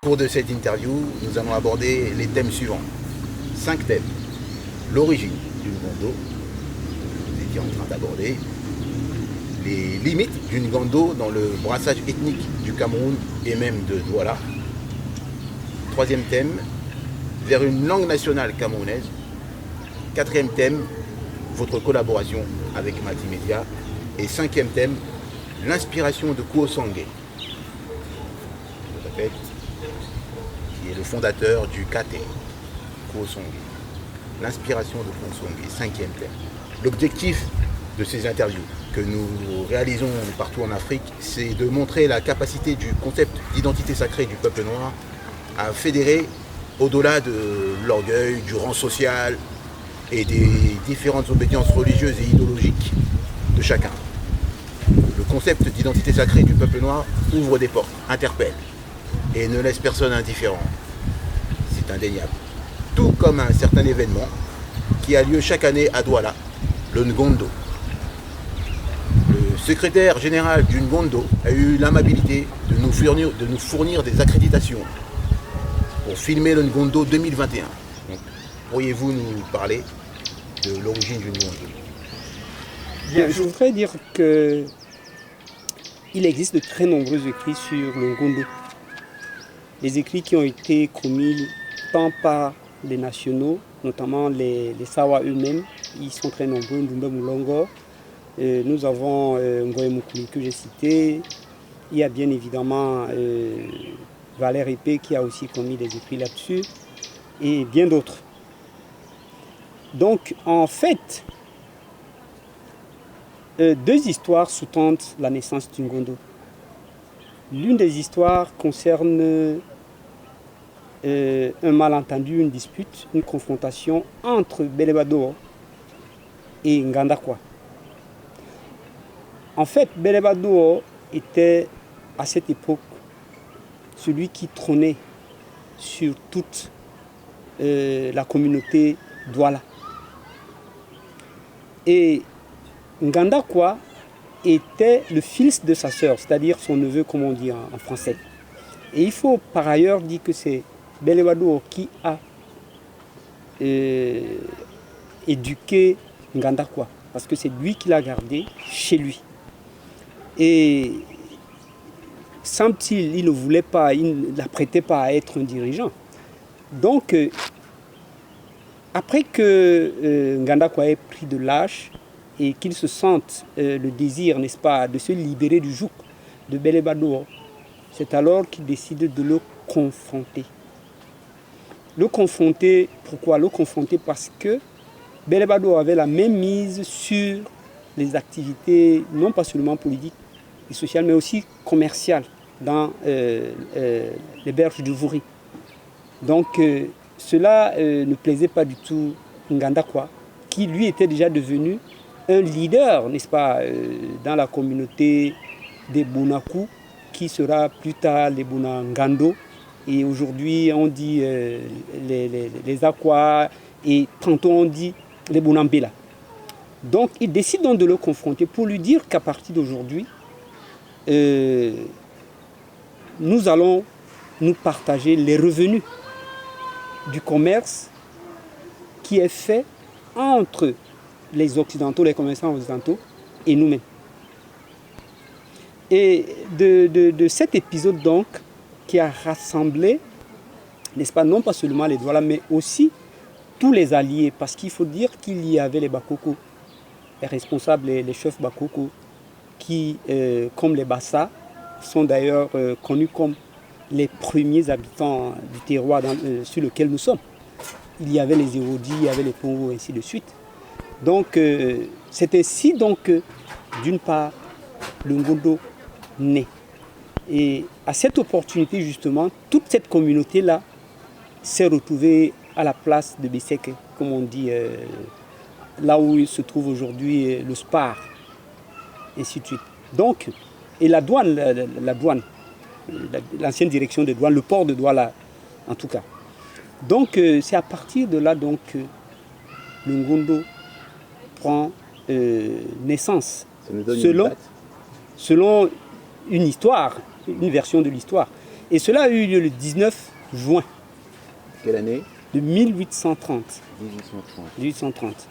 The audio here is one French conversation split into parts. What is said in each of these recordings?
Au cours de cette interview, nous allons aborder les thèmes suivants. 5 thèmes. L'origine du Ngondo, que vous étiez en train d'aborder. Les limites du Ngando dans le brassage ethnique du Cameroun et même de Douala. 3e thème, vers une langue nationale camerounaise. 4e thème, votre collaboration avec Multimédia. Et 5e thème, l'inspiration de Kuo Sangue. Je répète, qui est le fondateur du KT, Kuo Sangue. L'inspiration de Kuo Sangue, 5e thème. L'objectif de ces interviews que nous réalisons partout en Afrique, c'est de montrer la capacité du concept d'identité sacrée du peuple noir à fédérer au-delà de l'orgueil, du rang social et des différentes obédiences religieuses et idéologiques de chacun. Le concept d'identité sacrée du peuple noir ouvre des portes, interpelle et ne laisse personne indifférent. C'est indéniable. Tout comme un certain événement qui a lieu chaque année à Douala, le Ngondo. Le secrétaire général du Ngondo a eu l'amabilité de nous fournir des accréditations pour filmer le Ngondo 2021. Donc, pourriez-vous nous parler de l'origine du Ngondo? Bien, je voudrais dire qu'il existe de très nombreux écrits sur le Ngondo. Les écrits qui ont été commis tant par les nationaux, notamment les Sawa eux-mêmes, ils sont très nombreux, Ndumbe Moulongo. Nous avons Ngoye Moukouli que j'ai cité. Il y a bien évidemment Valère Épée qui a aussi commis des écrits là-dessus, et bien d'autres. Donc en fait, deux histoires sous-tendent la naissance du Ngondo. L'une des histoires concerne un malentendu, une dispute, une confrontation entre Belebado et Ngandakwa. En fait, Belebado était à cette époque celui qui trônait sur toute la communauté Douala. Et Ngandakwa était le fils de sa sœur, c'est-à-dire son neveu, comme on dit en français. Et il faut par ailleurs dire que c'est Belebado qui a éduqué Ngandakwa, parce que c'est lui qui l'a gardé chez lui. Et semble-t-il, il ne voulait pas, il n'apprêtait pas à être un dirigeant. Donc, après que Ngandakwa ait pris de l'âge et qu'il se sente le désir, n'est-ce pas, de se libérer du joug de Belebado, c'est alors qu'il décide de le confronter. Le confronter, pourquoi? Le confronter parce que Belebado avait la même mise sur les activités, non pas seulement politiques et sociales, mais aussi commerciales dans les berges du Vouri. Donc cela ne plaisait pas du tout Ngandakwa, qui lui était déjà devenu un leader, n'est-ce pas, dans la communauté des Bonakou, qui sera plus tard les Bonangando. Et aujourd'hui, on dit les Aqua, et tantôt on dit les Bonambela. Donc, il décide donc de le confronter pour lui dire qu'à partir d'aujourd'hui, nous allons nous partager les revenus du commerce qui est fait entre les Occidentaux, les commerçants occidentaux et nous-mêmes. Et de cet épisode donc, qui a rassemblé, n'est-ce pas, non pas seulement les Douala, mais aussi tous les alliés, parce qu'il faut dire qu'il y avait les Bakoko, les responsables, les chefs Bakoko, qui, comme les Bassa, sont d'ailleurs connus comme les premiers habitants du terroir sur lequel nous sommes. Il y avait les Érodis, il y avait les Pongo, ainsi de suite. Donc, c'est ainsi donc, d'une part, le Ngondo naît. Et à cette opportunité, justement, toute cette communauté-là s'est retrouvée à la place de Besseke, comme on dit, là où il se trouve aujourd'hui le SPAR, ainsi de suite. Donc, et la douane, l'ancienne direction de douane, le port de Douala, en tout cas. Donc, c'est à partir de là donc, que le Ngondo prend naissance. Ça nous donne une date. selon une histoire, une version de l'histoire. Et cela a eu lieu le 19 juin Quelle année? de 1830. 1830. 1830.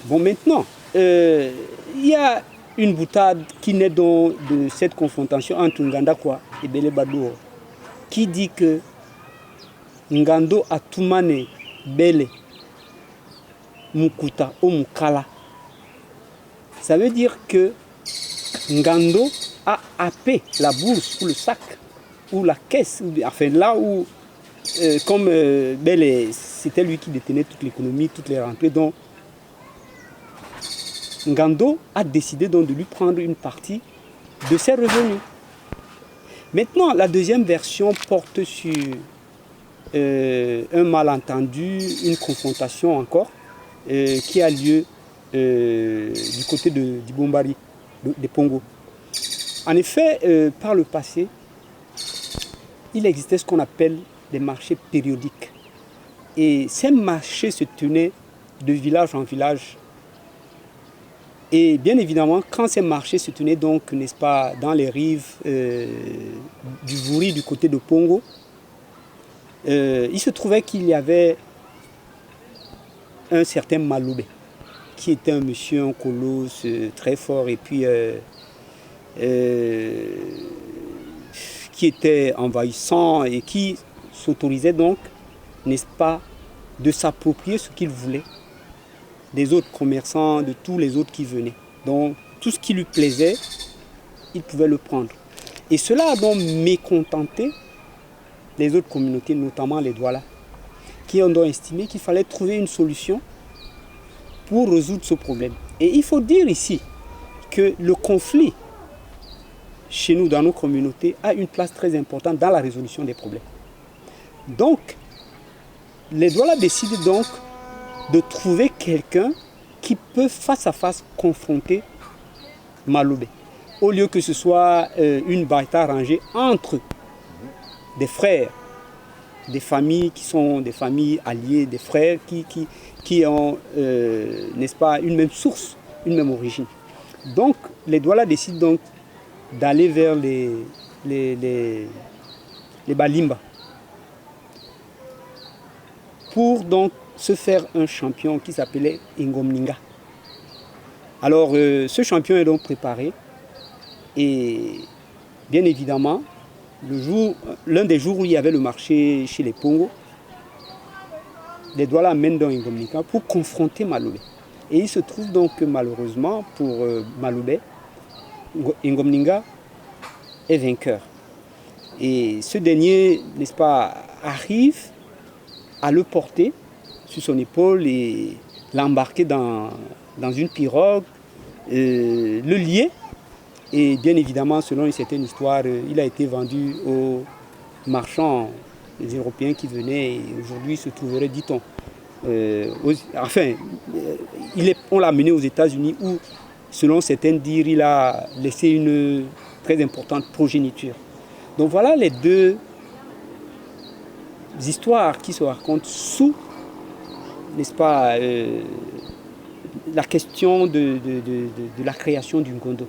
Bon, maintenant, il y a une boutade qui naît donc de cette confrontation entre Ngandakwa et Bele Badour, qui dit que Ngando Atumane Bele Mukuta o Mukala. Ça veut dire que Ngando a happé la bourse ou le sac ou la caisse, enfin là où, comme Bele, c'était lui qui détenait toute l'économie, toutes les rentrées, donc Ngando a décidé donc de lui prendre une partie de ses revenus. Maintenant, la deuxième version porte sur un malentendu, une confrontation encore, qui a lieu du côté du Bombari, des Pongo. En effet, par le passé, il existait ce qu'on appelle des marchés périodiques. Et ces marchés se tenaient de village en village. Et bien évidemment, quand ces marchés se tenaient donc, n'est-ce pas, dans les rives du Vouri, du côté de Pongo, il se trouvait qu'il y avait un certain Maloubé, qui était un monsieur, un colosse très fort, et puis qui était envahissant et qui s'autorisait donc, n'est-ce pas, de s'approprier ce qu'il voulait des autres commerçants, de tous les autres qui venaient. Donc tout ce qui lui plaisait, il pouvait le prendre. Et cela a donc mécontenté les autres communautés, notamment les Douala, qui ont donc estimé qu'il fallait trouver une solution pour résoudre ce problème. Et il faut dire ici que le conflit chez nous, dans nos communautés, a une place très importante dans la résolution des problèmes. Donc, les Douala décident donc de trouver quelqu'un qui peut face à face confronter Maloubé. Au lieu que ce soit une bataille arrangée entre des frères, des familles qui sont des familles alliées, des frères qui ont, n'est-ce pas, une même source, une même origine. Donc, les Douala décident donc d'aller vers les Balimba pour donc se faire un champion qui s'appelait Ngomninga. Alors, ce champion est donc préparé et bien évidemment, l'un des jours où il y avait le marché chez les Pongo, les Douala amènent donc Ngomninga pour confronter Maloubé. Et il se trouve donc que malheureusement pour Maloubé, Ngomninga est vainqueur. Et ce dernier, n'est-ce pas, arrive à le porter sur son épaule et l'embarquer dans une pirogue, le lier. Et bien évidemment, selon une certaine histoire, il a été vendu aux marchands les Européens qui venaient et aujourd'hui se trouverait, dit-on, on l'a mené aux États-Unis où, selon certains dires, il a laissé une très importante progéniture. Donc voilà les deux histoires qui se racontent sous, n'est-ce pas, la question de la création du Ngondo.